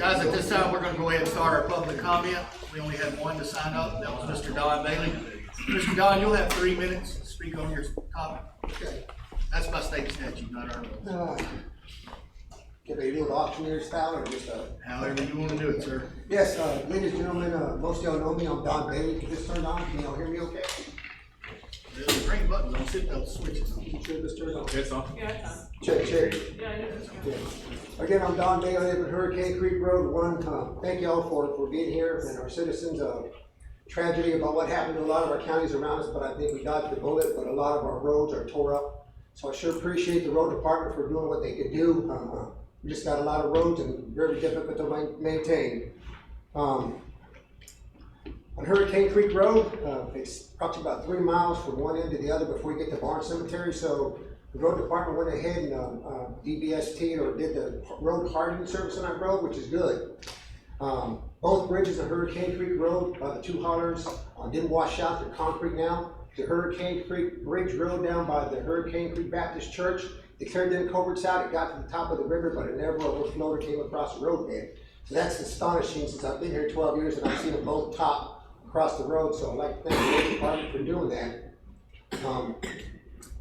Guys, at this time, we're gonna go ahead and start our public comment. We only had one to sign up, that was Mr. Don Bailey. Mr. Don, you'll have 3 minutes to speak on your topic. Okay. That's by state statute, not our rules. Can they do it auctioneer style or just However you wanna do it, sir. Yes, ladies and gentlemen, most of y'all know me, I'm Don Bailey. Can this turn on? Can y'all hear me okay? There's a green button, don't sit those switches on. You sure this turns on? It's on. Yeah, it's on. Check. Yeah, it is. Yeah. Again, I'm Don Bailey, I live at Hurricane Creek Road 1. Thank y'all for being here and our citizens. Tragedy about what happened to a lot of our counties around us, but I think we dodged the bullet, but a lot of our roads are tore up. So I sure appreciate the road department for doing what they could do. We just got a lot of roads and very difficult to maintain. On Hurricane Creek Road, it's approximately about 3 miles from one end to the other before you get to Barn Cemetery. So the road department went ahead and DBST or did the road hardening service on that road, which is good. Both bridges on Hurricane Creek Road, the 2 hollers, didn't wash out, they're concrete now. The Hurricane Creek Bridge Road down by the Hurricane Creek Baptist Church, they cleared them culverts out, it got to the top of the river, but it never overflowed or came across the roadbed. So that's astonishing since I've been here 12 years and I've seen them both top across the road, so I'd like to thank the road department for doing that.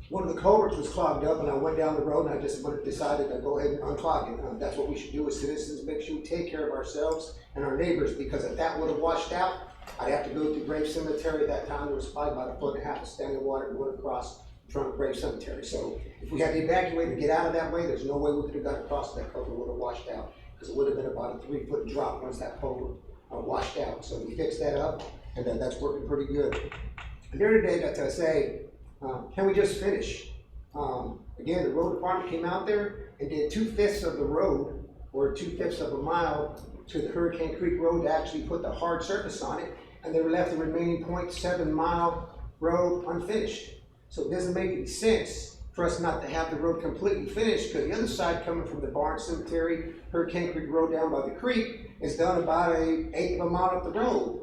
One of the culverts was clogged up and I went down the road and I just decided to go ahead and unclog it. That's what we should do as citizens, make sure we take care of ourselves and our neighbors, because if that would have washed out, I'd have to go to Grave Cemetery. At that time there was probably about 1.5 feet of standing water going across in front of Grave Cemetery. So if we had to evacuate and get out of that way, there's no way we could have got across that culvert, would have washed out, because it would have been about a 3-foot drop once that culvert washed out. So we fixed that up and that's working pretty good. And here today, got to say, can we just finish? Again, the road department came out there and did 2/5 of the road, or 2/5 of a mile to the Hurricane Creek Road to actually put the hard surface on it, and they left the remaining 0.7 mile road unfinished. So it doesn't make any sense for us not to have the road completely finished, because the other side coming from the Barn Cemetery, Hurricane Creek Road down by the creek, is done about an 1/8 of a mile up the road.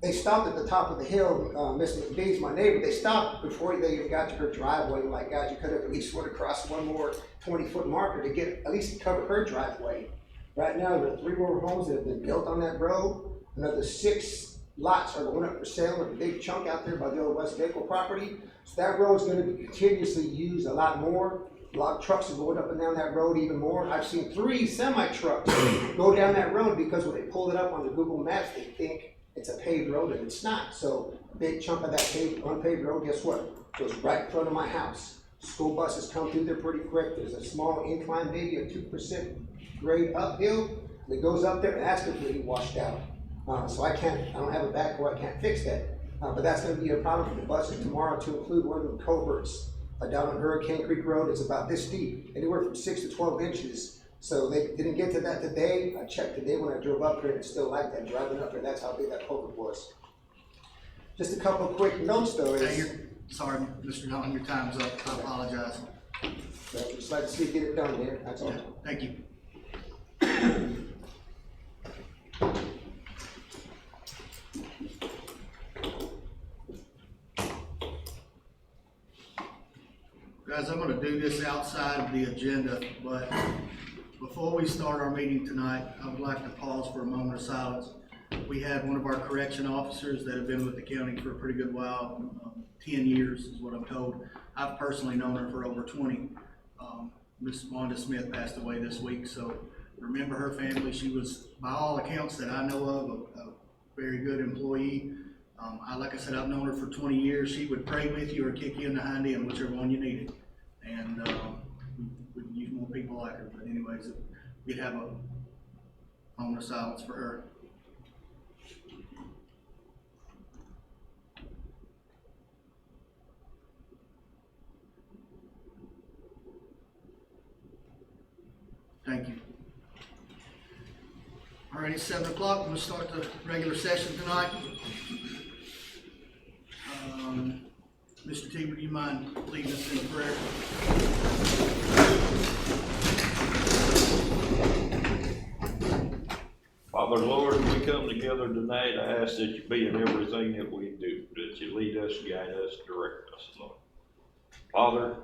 They stopped at the top of the hill, Miss McBee's my neighbor, they stopped before they even got to her driveway. Like, guys, you could have at least went across one more 20-foot marker to get, at least cover her driveway. Right now, there are 3 more homes that have been built on that road. Another 6 lots are going up for sale in a big chunk out there by the old West Vaco property. So that road is going to be continuously used a lot more. A lot of trucks are going up and down that road even more. I've seen 3 semi-trucks go down that road because when they pull it up on the Google Maps, they think it's a paved road and it's not. So a big chunk of that unpaved road, guess what? Goes right in front of my house. School buses come through there pretty quick. There's a small incline, maybe a 2% grade uphill that goes up there, and that's completely washed out. So I don't have a backhoe, I can't fix that. But that's going to be a problem for the buses tomorrow, to include one of the culverts down on Hurricane Creek Road. It's about this deep, anywhere from 6 to 12 inches. So they didn't get to that today. I checked today when I drove up here, and it's still like that driving up here. That's how big that culvert was. Just a couple of quick notes though. Sorry, Mr. Don, your time's up. I apologize. So I'd just like to see you get it done there. That's all. Yeah, thank you. Guys, I'm going to do this outside of the agenda, but before we start our meeting tonight, I would like to pause for a moment of silence. We had one of our correction officers that have been with the county for a pretty good while, 10 years is what I'm told. I've personally known her for over 20. Miss Wanda Smith passed away this week, so remember her family. She was, by all accounts that I know of, a very good employee. Like I said, I've known her for 20 years. She would pray with you or kick you in the hind end, whichever one you needed. And we could use more people like her. But anyways, we'd have a moment of silence for her. Thank you. All right, it's 7 o'clock. We'll start the regular session tonight. Mr. T, would you mind leading us in a prayer? Father, Lord, we come together tonight. I ask that you be in everything that we do, that you lead us, guide us, direct us, Lord. Father,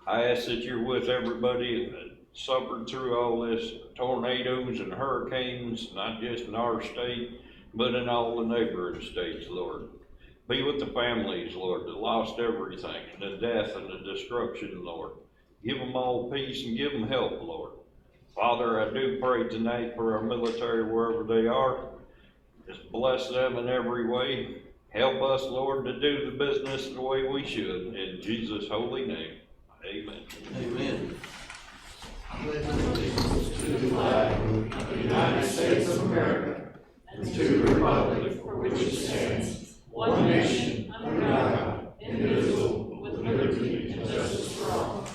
I ask that you're with everybody suffered through all this tornadoes and hurricanes, not just in our state, but in all the neighboring states, Lord. Be with the families, Lord, that lost everything, the death and the destruction, Lord. Give them all peace and give them help, Lord. Father, I do pray tonight for our military wherever they are. Just bless them in every way. Help us, Lord, to do the business the way we should. In Jesus' holy name, amen. Amen. I pledge allegiance to the flag of the United States of America and to the republic for which it stands, one nation, under God, indivisible, with liberty and justice for all.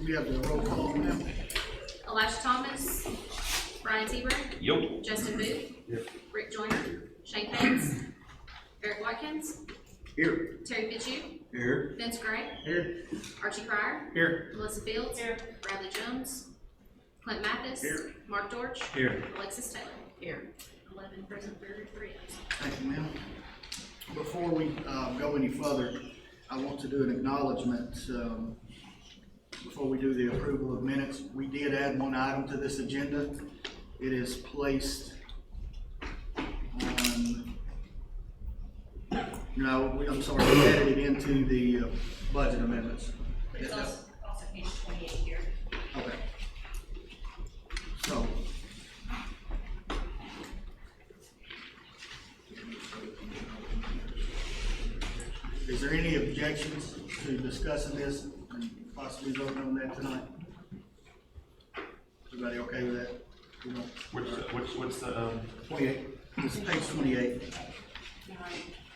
We have the roll call now. Elijah Thomas, Brian Teeber, Yup. Justin Booth, Rick Joyner, Shane Hayes, Eric Watkins, Here. Terry Fitzhugh, Here. Vince Gray, Here. Archie Cryer, Here. Melissa Fields, Bradley Jones, Clint Mathis, Here. Mark Dorch, Here. Alexis Taylor. Here. 11 present, 3 absent. Thank you, ma'am. Before we go any further, I want to do an acknowledgement. Before we do the approval of minutes, we did add one item to this agenda. It is placed on, I'm sorry, we added it into the budget amendments. It's also page 28 here. Okay. So. Is there any objections to discussing this and possibly voting on that tonight? Everybody okay with that? What's the, 28, this is page 28.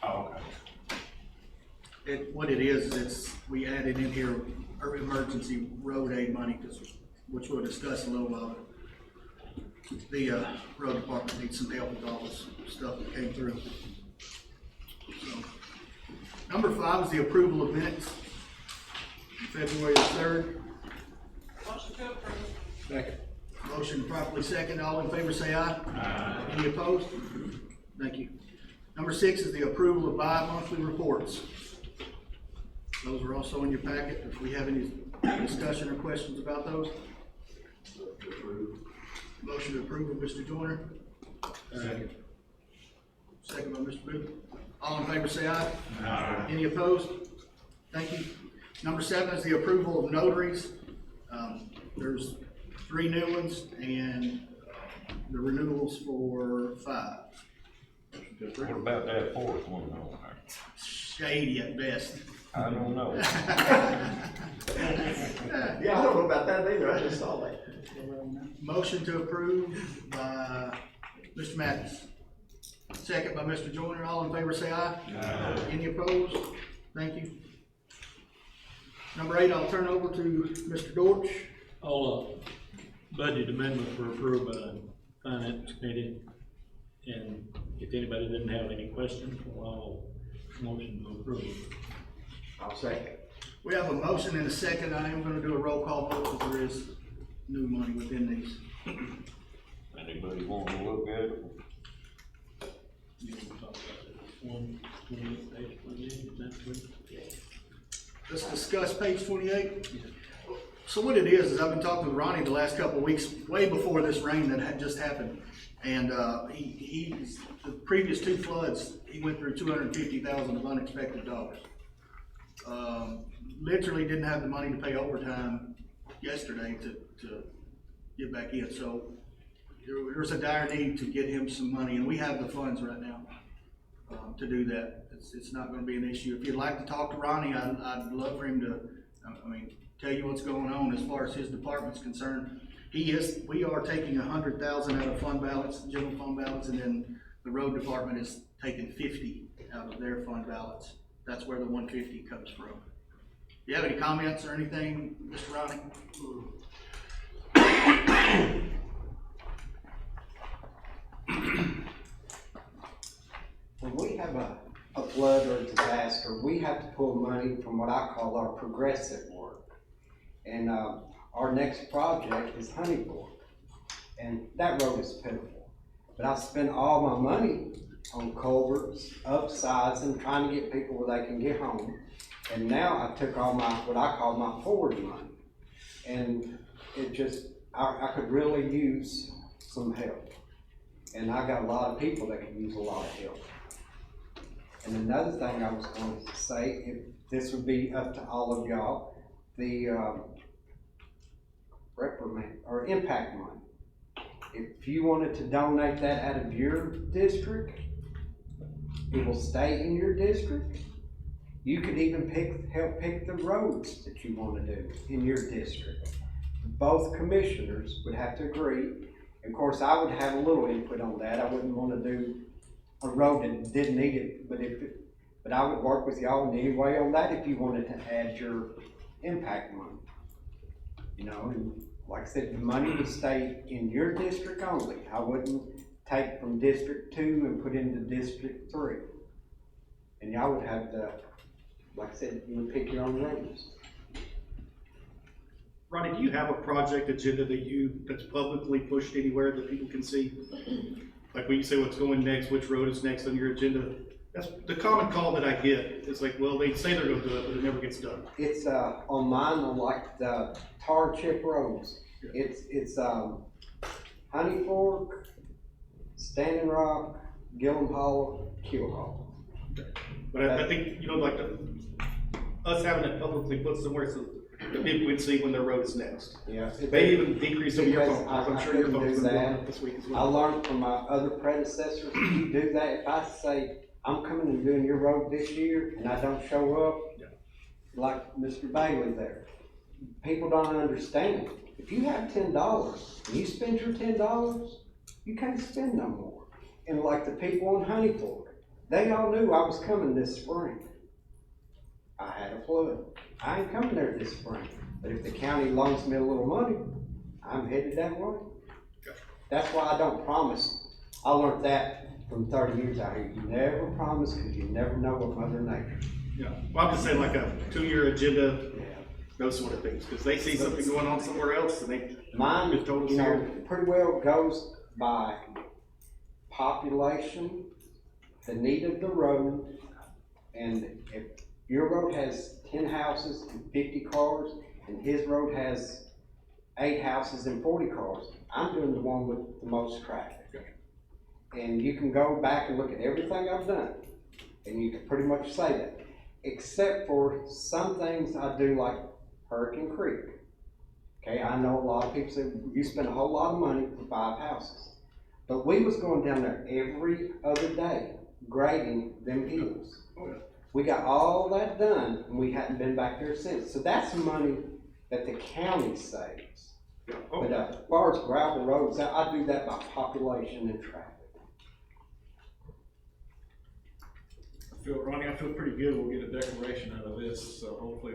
oh, okay. What it is, we added in here emergency road aid money, which we'll discuss a little while. The road department needs some help with all this stuff that came through. So, number 5 is the approval of minutes. February the 3rd. Motion to approve. Second. Motion properly second. All in favor say aye. Aye. Any opposed? Thank you. Number 6 is the approval of bi-monthly reports. Those are also in your packet. If we have any discussion or questions about those. Motion to approve by Mr. Joyner. Second. Second by Mr. Booth. All in favor say aye. Aye. Any opposed? Thank you. Number 7 is the approval of notaries. There's 3 new ones and the renewals for 5. What about that fourth one on there? Shady at best. I don't know. Yeah, I don't know about that either, I just saw that. Motion to approve by Mr. Mathis. Second by Mr. Joyner. All in favor say aye. Aye. Any opposed? Thank you. Number 8, I'll turn over to Mr. Dorch. All budget amendments were approved by the finance committee, and if anybody didn't have any questions, I'll motion to approve. I'll second. We have a motion and a second. I am going to do a roll call vote because there is new money within these. Anybody want to look at it? You can talk about it. 128, page 28, is that good? Let's discuss page 28. So what it is I've been talking with Ronnie the last couple of weeks, way before this rain that had just happened. And the previous 2 floods, he went through $250,000 of unexpected dollars. Literally didn't have the money to pay overtime yesterday to get back in. So there's a dire need to get him some money, and we have the funds right now to do that. It's not going to be an issue. If you'd like to talk to Ronnie, I'd love for him to, tell you what's going on as far as his department's concerned. We are taking $100,000 out of fund balance, general fund balance, and then the road department is taking $50 out of their fund balance. That's where the $150 comes from. Do you have any comments or anything, Mr. Ronnie? When we have a flood or a disaster, we have to pull money from what I call our progressive work. And our next project is Honeyport. and that road is pitiful. But I spent all my money on culverts, upsizing, trying to get people where they can get home. And now I took all my, what I call my forward money. And it just, I could really use some help. And I got a lot of people that could use a lot of help. And another thing I was going to say, if this would be up to all of y'all, the reprimand or impact money. If you wanted to donate that out of your district, it will stay in your district. You could even help pick the roads that you want to do in your district. Both commissioners would have to agree. Of course, I would have a little input on that. I wouldn't want to do a road that didn't need it, but I would work with y'all in any way on that if you wanted to add your impact money. You know, and like I said, the money would stay in your district only. I wouldn't take from District 2 and put into District 3. And y'all would have to, like I said, you would pick your own roads. Ronnie, do you have a project agenda that's publicly pushed anywhere that people can see? Like when you say what's going next, which road is next on your agenda? That's the common call that I get. It's like, well, they say they're gonna do it, but it never gets done. It's, on mine, on like the tar chip roads. Yeah. It's Honey Fork, Standing Rock, Gillum Hollow, Keel Hollow. But I think, like us having it publicly put somewhere so that people can see when their road is next. Yeah. They even decrease some of your Because phone calls. I'm I sure your couldn't phone's do gonna go that. up this week as I well. learned from my other predecessors, if you do that, if I say, I'm coming and doing your road this year, and I don't show up, Yeah. like Mr. Bailey there, people don't understand. If you have $10, and you spend your $10, you can't spend no more. And like the people on Honey Fork, they all knew I was coming this spring. I had a flood. I ain't coming there this spring, but if the county loans me a little money, I'm headed that way. That's why I don't promise. I learned that from 30 years out here. You never promise because you never know what Mother Nature. Yeah, well, I'm just saying like a 2-year agenda, Yeah. those sort of things, because they see something going on somewhere else and they. Mine, It's totally you know, fair. pretty well goes by population, the need of the road, and if your road has 10 houses and 50 cars, and his road has 8 houses and 40 cars, I'm doing the one with the most traffic. And you can go back and look at everything I've done, and you can pretty much say that, except for some things I do like Hurricane Creek. Okay, I know a lot of people say, you spend a whole lot of money for 5 houses. But we was going down there every other day, grading them hills. We got all that done, and we hadn't been back there since. So that's money that the county saves. But as far as gravel roads, I do that by population and traffic. Ronnie, I feel pretty good we'll get a declaration out of this, so hopefully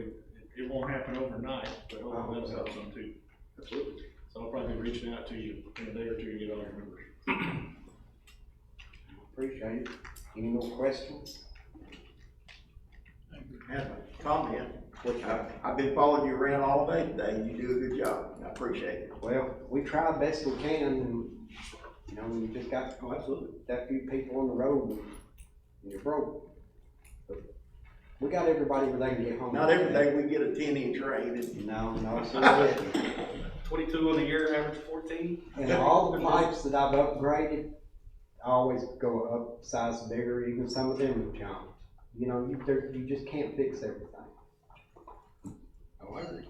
it won't happen overnight, but hopefully that'll help some too. Absolutely. So I'll probably be reaching out to you in a day or two to get all your numbers. Appreciate it. Any more questions? Have a comment, which I've been following you around all day today, you do a good job, I appreciate it. Well, we try best we can, and, you know, we just got Absolutely. that few people on the road, and you're broke. But we got everybody where they can get home. Not every day we get a 10-inch rain, and No, so we didn't. 22 on the year, average 14. And all the pipes that I've upgraded, I always go up size bigger, even some of them have jumped. You know, you just can't fix everything. Oh, I agree.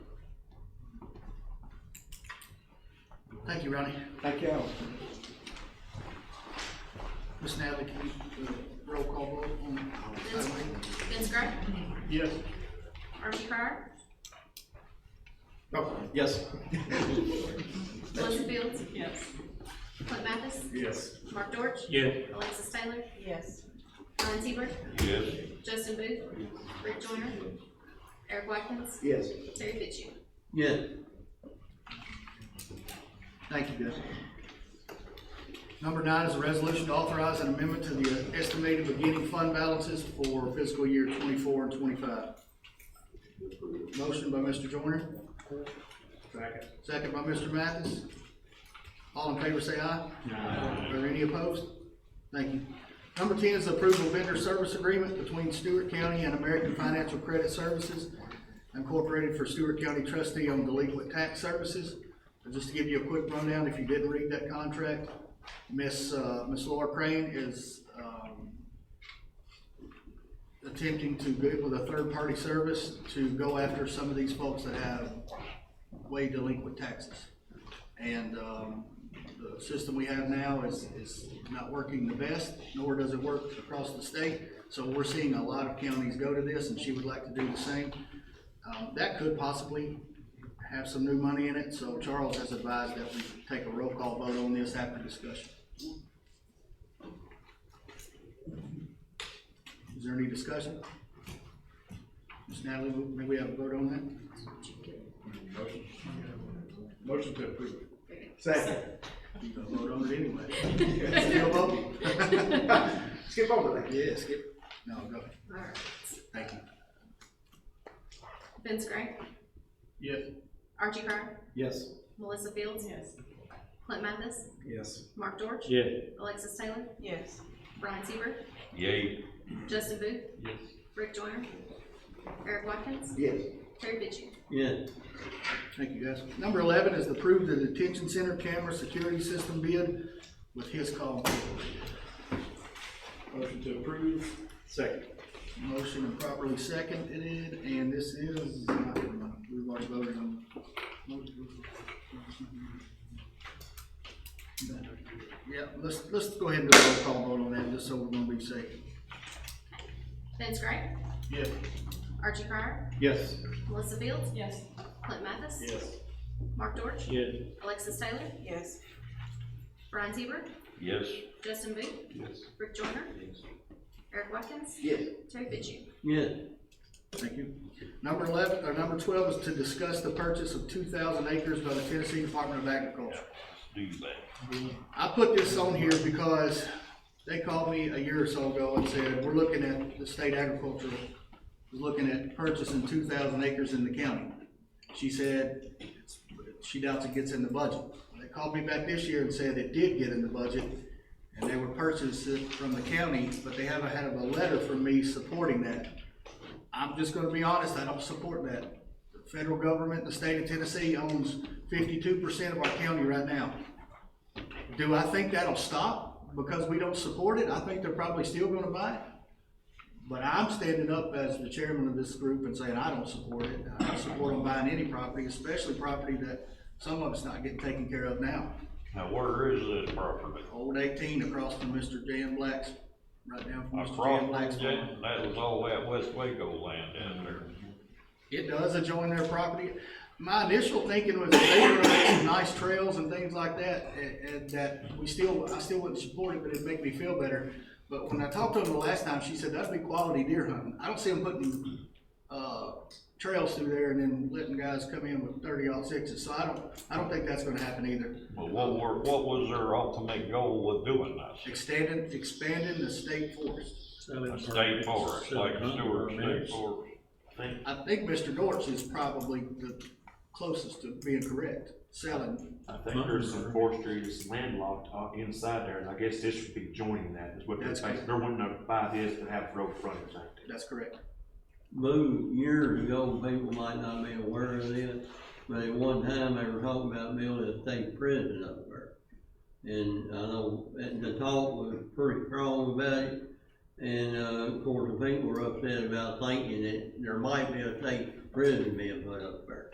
Thank you, Ronnie. Thank you. Ms. Natalie, can you do a roll call vote on Vince, Vince Gray, Yes. Archie Cryer, Oh, yes. Melissa Fields, Yes. Clint Mathis, Yes. Mark Dorch, Yeah. Alexis Taylor, Yes. Alan Seaver, Yes. Justin Booth, Rick Joyner, Eric Watkins, yes. Terry Fitzgerald. Yeah. Thank you, guys. Number 9 is a resolution to authorize an amendment to the estimated beginning fund balances for fiscal year 24 and 25. Motion by Mr. Joyner. Second by Mr. Mathis. All in favor say aye. Aye. Are any opposed? Thank you. Number 10 is the approval of vendor service agreement between Stewart County and American Financial Credit Services, Incorporated for Stewart County trustee on delinquent tax services. And just to give you a quick rundown, if you didn't read that contract, Miss Laura Crane is attempting to get with a third-party service to go after some of these folks that have way delinquent taxes. And the system we have now is not working the best, nor does it work across the state. So we're seeing a lot of counties go to this, and she would like to do the same. That could possibly have some new money in it, so Charles has advised that we take a roll call vote on this after discussion. Is there any discussion? Ms. Natalie, may we have a vote on that? Motion to approve. Second. You gonna vote on it anyway? Still voting? Skip over that. Yeah, skip. No, go ahead. All right. Thank you. Vince Gray, Yes. Archie Cryer, Yes. Melissa Fields, Yes. Clint Mathis, Yes. Mark Dorch, Yeah. Alexis Taylor, Yes. Brian Seaver, Yay. Justin Booth, Yes. Rick Joyner, Eric Watkins, Yes. Terry Bitchie. Yeah. Thank you, guys. Number 11 is to approve the detention center camera security system bid with his call. Motion to approve. Second. Motion and properly seconded, and this is, we've already voted on. Yeah, let's go ahead and do a roll call vote on that, just so we're gonna be safe. Vince Gray, Yes. Archie Cryer, Yes. Melissa Fields, Yes. Clint Mathis, Yes. Mark Dorch, Yeah. Alexis Taylor, Yes. Brian Seaver, Yes. Justin Booth, Yes. Rick Joyner, Eric Watkins, Yes. Terry Bitchie. Yeah. Thank you. Number 12 is to discuss the purchase of 2,000 acres by the Tennessee Department of Agriculture. Do that. I put this on here because they called me a year or so ago and said, we're looking at, the state agriculture is looking at purchasing 2,000 acres in the county. She said, she doubts it gets in the budget. They called me back this year and said it did get in the budget, and they were purchased it from the county, but they haven't had a letter from me supporting that. I'm just gonna be honest, I don't support that. The federal government, the state of Tennessee owns 52% of our county right now. Do I think that'll stop because we don't support it? I think they're probably still gonna buy it. But I'm standing up as the chairman of this group and saying I don't support it. I don't support them buying any property, especially property that some of us not getting taken care of now. Now, where is this property? Old 18 across from Mr. Jan Black's, right down from Mr. Jan Across Black's from farm. Jan, that was all that West Waco land out there. It does adjoin their property. My initial thinking was that they were gonna make some nice trails and things like that, and that I still wouldn't support it, but it'd make me feel better. But when I talked to them the last time, she said that'd be quality deer hunting. I don't see them putting, trails through there and then letting guys come in with 30-06s. So I don't think that's gonna happen either. But what was their ultimate goal with doing this? Expanding the state forest. A state forest, like a Stewart state forest. I think Mr. Dortch is probably the closest to being correct, selling. I think there's some forestry that's landlocked inside there, and I guess this would be joining that, is what they're That's saying. They're wanting to buy this but have road frontage, I think. That's correct. Boo, years ago, people might not be aware of this, but at one time they were talking about building a state prison up there. And I know the talk was pretty strong about it, and of course the people were upset about thinking that there might be a state prison being put up there.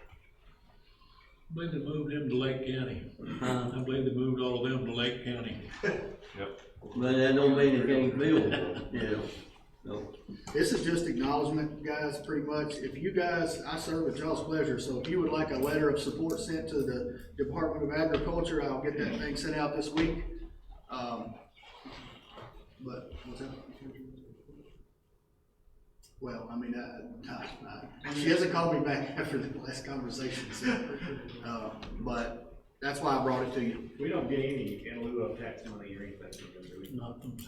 I believe they moved them to Lake County. I believe they moved all of them to Lake County. Yep. But that don't mean they can't build them, you know, so. This is just acknowledgement, guys, pretty much. If you guys, I serve at y'all's pleasure, so if you would like a letter of support sent to the Department of Agriculture, I'll get that thing sent out this week. But, what's that? Well, I mean, she hasn't called me back after the last conversation, so, but That's why I brought it to you. We don't get any in lieu of tax money or anything from them, do we? Nothing.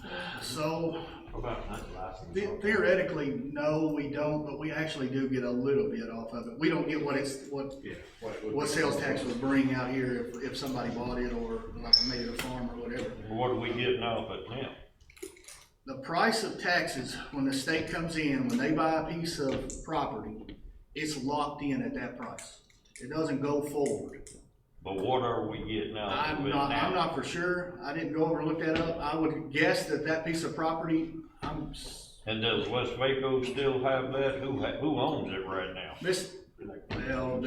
So How about not license? theoretically, no, we don't, but we actually do get a little bit off of it. We don't get what Yeah. what sales tax would bring out here if somebody bought it or like made it a farm or whatever. What are we getting off it now? The price of taxes, when the state comes in, when they buy a piece of property, it's locked in at that price. It doesn't go forward. But what are we getting out of I'm it not now? for sure. I didn't go over and look that up. I would guess that piece of property, And does West Vaco still have that? Who owns it right now? well,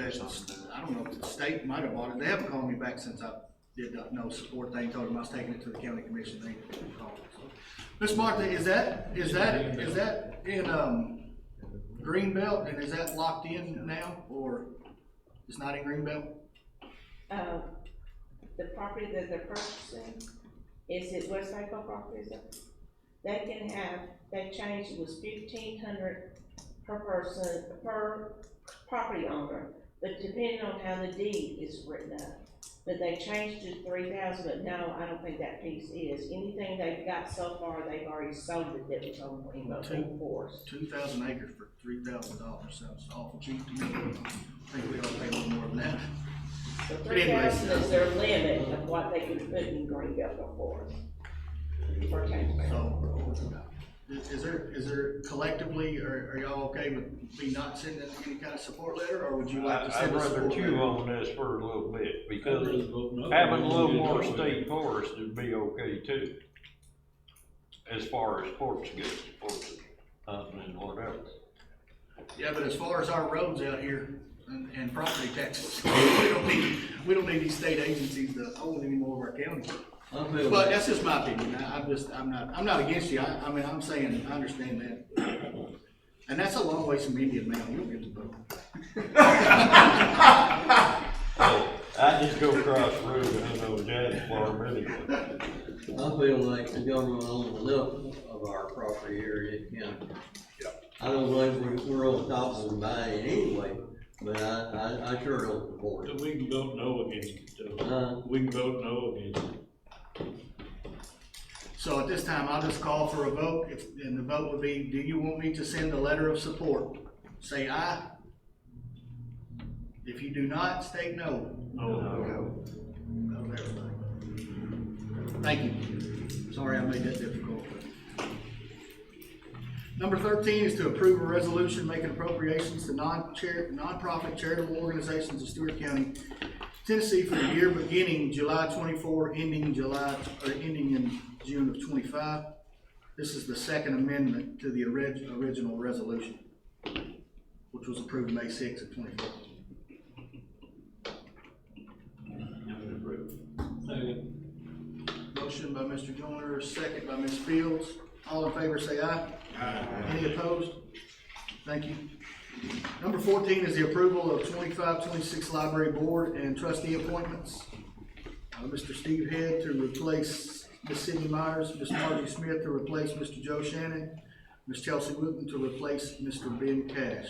I don't know if the state might have bought it. They haven't called me back since I did the no support thing. Told them I was taking it to the county commission. They didn't call me. So. Miss Martha, is that in Greenbelt, and is that locked in now, or it's not in Greenbelt? The property that they're purchasing, is it West Vaco property, is it? They can have, they changed, it was $1,500 per person, per property owner, but depending on how the deed is written up. But they changed to $3,000, but no, I don't think that piece is. Anything they've got so far, they've already sold it that was on Greenbelt Forest. 2,000 acres for $3,000 sounds awful cheap to me. I think we ought to pay a little more than that. So But anyways, 3,000 is their limit of what they can put in Greenbelt Forest. For tax base. So, is there collectively, are y'all okay with me not sending any kind of support letter, or would you like to I'd send a rather support chew letter? on this for a little bit, because I'd rather vote no. having a little more state forest would be okay too. As far as ports go, ports, hunting and whatever. Yeah, but as far as our roads out here and property taxes, we don't need these state agencies to own any more of our county. But that's just my opinion. I'm not against you. I mean, I'm saying, I understand that. And that's a long ways from Indian Mound. You don't get to vote. I just go across the road and I know Jack's farm anyway. I feel like the government owns enough of our property area in county. I don't believe we're on top of them buying it anyway, but I sure don't support it. So we can vote no against it, we can vote no against it. So at this time, I'll just call for a vote, and the vote would be, do you want me to send a letter of support? Say aye. If you do not, state no. No. No, everybody. Thank you. Sorry I made that difficult. Number 13 is to approve a resolution making appropriations to non-profit charitable organizations of Stewart County, Tennessee for the year beginning July 24, ending in June of 25. This is the second amendment to the original resolution, which was approved May 6 of 24. Motion by Mr. Joyner, second by Ms. Fields. All in favor say aye. Aye. Any opposed? Thank you. Number 14 is the approval of 25-26 library board and trustee appointments. Mr. Steve Head to replace Ms. Sydney Myers, Ms. Margie Smith to replace Mr. Joe Shannon, Ms. Chelsea Wooten to replace Mr. Ben Cash.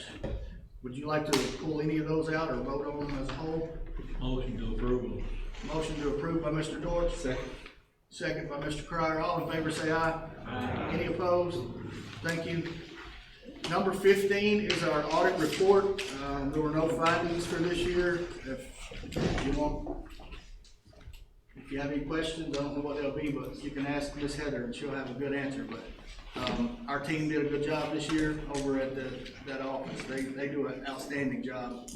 Would you like to pull any of those out or vote on them as a whole? Motion to approve. Motion to approve by Mr. Dortch. Second. Second by Mr. Cryer. All in favor say aye. Aye. Any opposed? Thank you. Number 15 is our audit report. There were no findings for this year. If you have any questions, I don't know what they'll be, but you can ask Ms. Heather and she'll have a good answer. But our team did a good job this year over at that office. They do an outstanding job.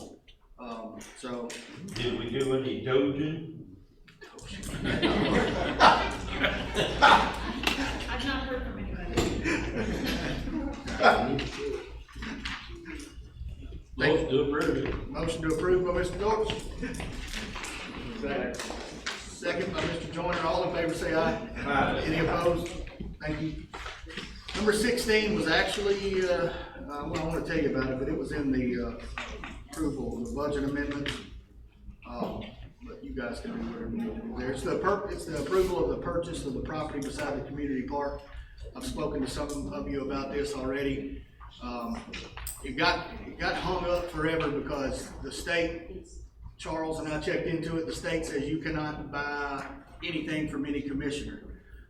So. Did we do any doging? I've not heard from anybody. Motion to approve. Motion to approve by Mr. Dortch. Second by Mr. Joyner. All in favor say aye. Aye. Any opposed? Thank you. Number 16 was actually, well, I want to tell you about it, but it was in the approval of the budget amendment. But you guys can do whatever you need to do there. It's the approval of the purchase of the property beside the community park. I've spoken to some of you about this already. It got hung up forever because the state Charles and I checked into it, the state says you cannot buy anything from any commissioner.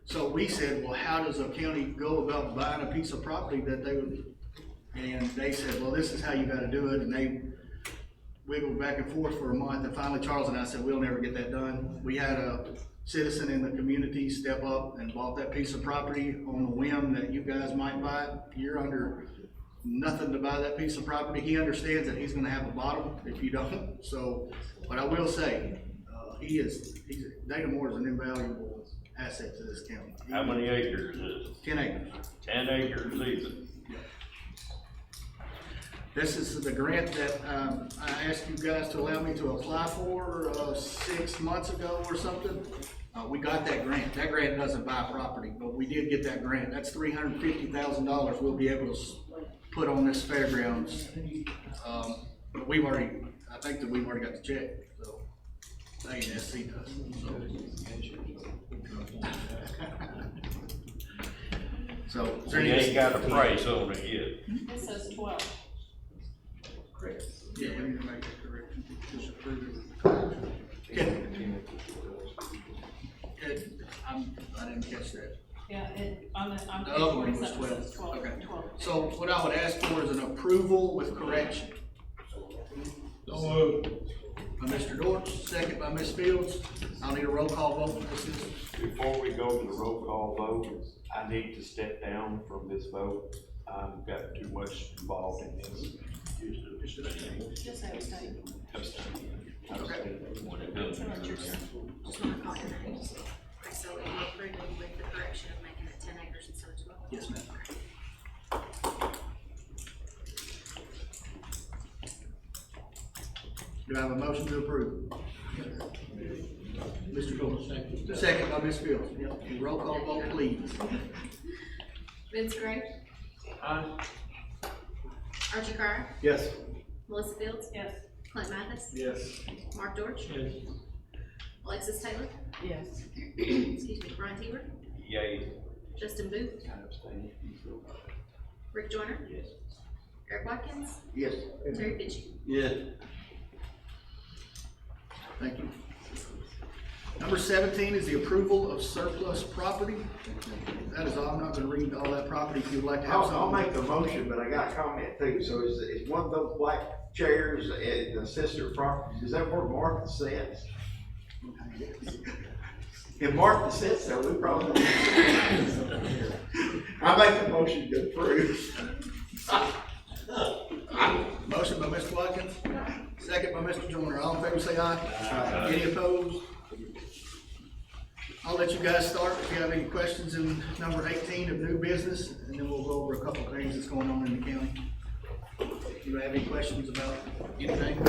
So we said, well, how does a county go about buying a piece of property that they would, and they said, well, this is how you gotta do it, and they wiggled back and forth for a month, and finally Charles and I said, we'll never get that done. We had a citizen in the community step up and bought that piece of property on the whim that you guys might buy it. You're under nothing to buy that piece of property. He understands that he's gonna have a bottom if you don't. So, but I will say, Dana Moore is an invaluable asset to this county. How many acres is it? 10 acres. 10 acres even. This is the grant that, I asked you guys to allow me to apply for, 6 months ago or something. We got that grant. That grant doesn't buy property, but we did get that grant. That's $350,000 we'll be able to put on this fairgrounds. But I think that we've already got the check, so, ANSC does, so. is there We any- ain't got a price on it yet. It says 12. Correct. Yeah, we need to make that correction, just approve it. I didn't catch that. Yeah, on The other one was 47 it says 12. Okay. 12. So what I would ask for is an approval with correction. So moved. By Mr. Dortch, second by Ms. Fields. I'll need a roll call vote for this. Before we go to the roll call vote, I need to step down from this vote. I've got too much involved in this. Just say abstain. Okay. When it comes to Just wanna call your names. So you approve it with the correction of making it 10 acres instead of 12? Yes, ma'am. Do I have a motion to approve? Mr. Dortch. Second by Ms. Fields. Yep. Roll call vote, please. Vince Gray, Aye. Archie Carr, Yes. Melissa Fields, Yes. Clint Mathis, Yes. Mark Dorch, Yes. Alexis Taylor, Yes. excuse me, Brian T. yay. Justin Booth, Rick Joyner, Yes. Eric Watkins, Yes. Terry Fitchie. Yeah. Thank you. Number 17 is the approval of surplus property. That is all. I'm not gonna read all that property. If you'd like to have I'll something. make the motion, but I got a comment too. So is one of those black chairs at the sister properties, is that where Martha sits? If Martha sits there, we probably. I make the motion to approve. Motion by Mr. Watkins, second by Mr. Joyner. All in favor say aye. Aye. Any opposed? I'll let you guys start if you have any questions in number 18 of new business, and then we'll go over a couple of things that's going on in the county. If you have any questions about anything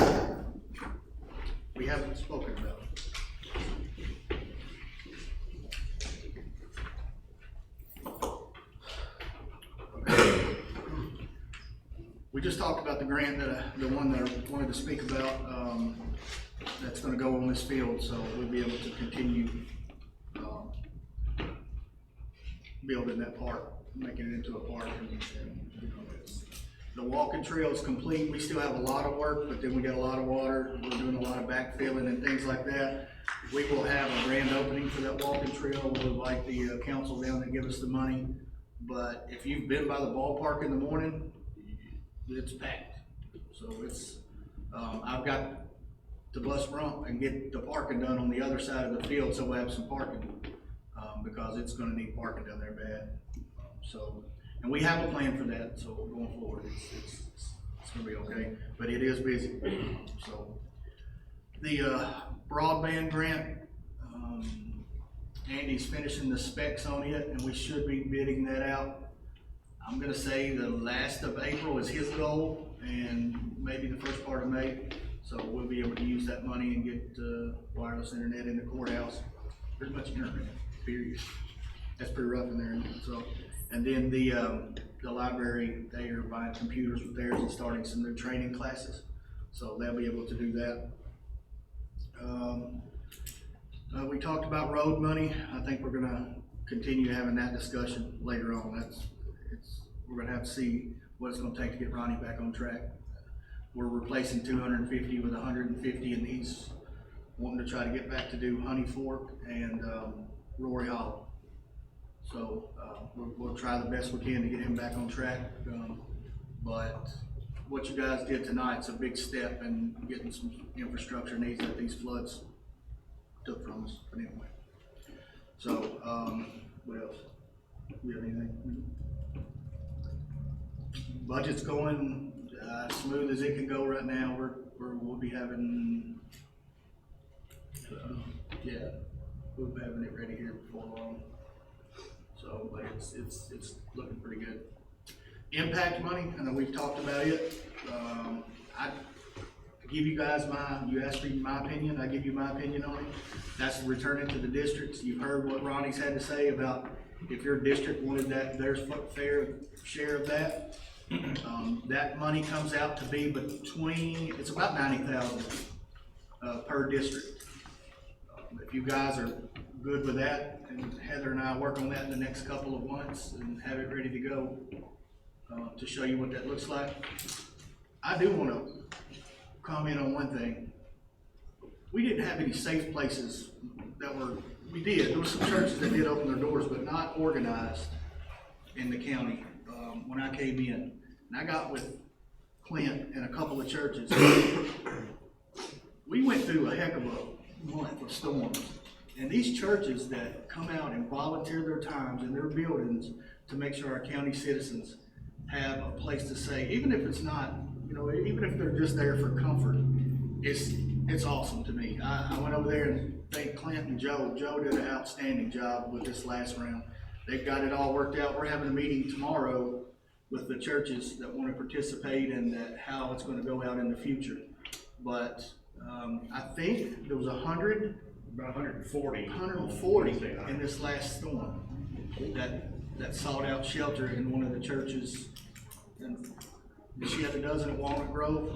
we haven't spoken about. We just talked about the grant that, the one that I wanted to speak about, that's gonna go on this field, so we'll be able to continue, building that park, making it into a park, and, you know, the walking trail is complete. We still have a lot of work, but then we got a lot of water. We're doing a lot of backfilling and things like that. We will have a grand opening for that walking trail. We'll invite the council down to give us the money. But if you've been by the ballpark in the morning, it's packed. So it's, I've got to bus rump and get the parking done on the other side of the field, so we'll have some parking, because it's gonna need parking down there bad. So, and we have a plan for that, so going forward, it's gonna be okay, but it is busy. So, the broadband grant, Andy's finishing the specs on it, and we should be bidding that out. I'm gonna say the last of April is his goal, and maybe the first part of May. So we'll be able to use that money and get wireless internet in the courthouse, pretty much internet, period. That's pretty rough in there, isn't it? So, and then the library, they are buying computers with theirs and starting some new training classes. So they'll be able to do that. We talked about road money. I think we're gonna continue having that discussion later on. We're gonna have to see what it's gonna take to get Ronnie back on track. we're replacing 250 with 150, and he's wanting to try to get back to do Honey Fork and Rory Hollow. So we'll try the best we can to get him back on track. But what you guys did tonight's a big step in getting some infrastructure needs that these floods took from us. But anyway, so what else? Do you have anything? Budget's going smooth as it can go right now. We'll be having we'll be having it ready here before long. So, but it's looking pretty good. Impact money, I know we've talked about it. I give you guys you asked me my opinion, I give you my opinion on it. That's returning to the districts. You've heard what Ronnie's had to say about if your district wanted their fair share of that. That money comes out to be it's about 90,000 per district. If you guys are good with that, and Heather and I work on that in the next couple of months and have it ready to go to show you what that looks like. I do want to comment on one thing. We didn't have any safe places we did. There were some churches that did open their doors, but not organized in the county when I came in. And I got with Clint and a couple of churches. We went through a heck of a month of storms. And these churches that come out and volunteer their times in their buildings to make sure our county citizens have a place to stay, even if it's not, even if they're just there for comfort, it's awesome to me. I went over there and thanked Clint and Joe. Joe did an outstanding job with this last round. They've got it all worked out. We're having a meeting tomorrow with the churches that want to participate and how it's going to go out in the future. But I think there was 140 in this last storm that sought out shelter in one of the churches. And she had a dozen at Walnut Grove.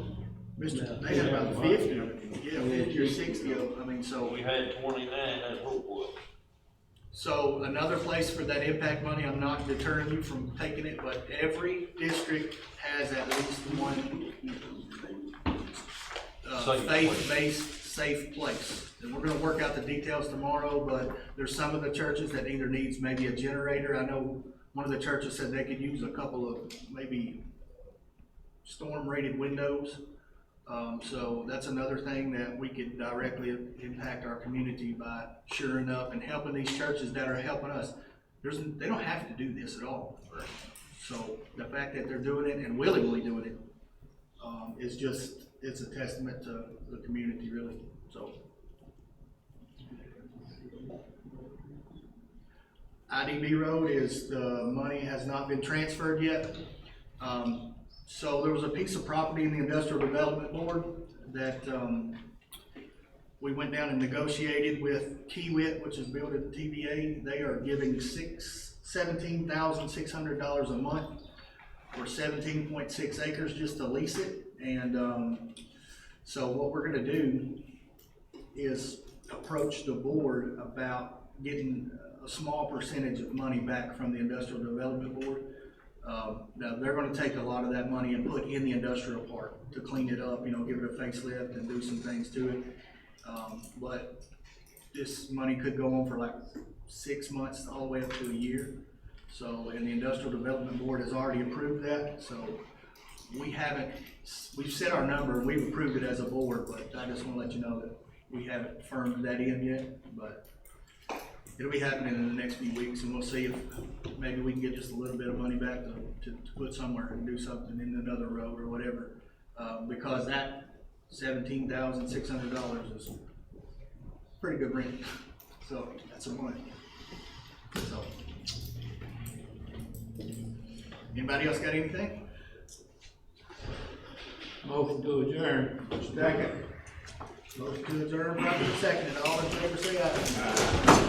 They had about 50 or 60 of them. So we had 29 at Hopewell. So another place for that impact money, I'm not deterring you from taking it, but every district has at least one faith-based safe place. And we're gonna work out the details tomorrow, but there's some of the churches that either needs maybe a generator. I know one of the churches said they could use a couple of maybe storm-rated windows. So that's another thing that we could directly impact our community by shoring up and helping these churches that are helping us. They don't have to do this at all. So the fact that they're doing it and willingly doing it it's a testament to the community, really. So IDB Road the money has not been transferred yet. So there was a piece of property in the Industrial Development Board that we went down and negotiated with Kiewit, which is built at TVA. They are giving $17,600 a month for 17.6 acres just to lease it. And so what we're gonna do is approach the board about getting a small percentage of money back from the Industrial Development Board. Now they're going to take a lot of that money and put in the industrial park to clean it up, give it a facelift and do some things to it. But this money could go on for like 6 months all the way up to a year. So, and the Industrial Development Board has already approved that. So we've set our number and we've approved it as a board, but I just want to let you know that we haven't firmed that in yet, but it'll be happening in the next few weeks, and we'll see if maybe we can get just a little bit of money back to put somewhere and do something in another road or whatever. Because that $17,600 is pretty good rent. So that's some money. So anybody else got anything? Motion to adjourn. Second. Motion to adjourn, properly seconded. All in favor, say aye.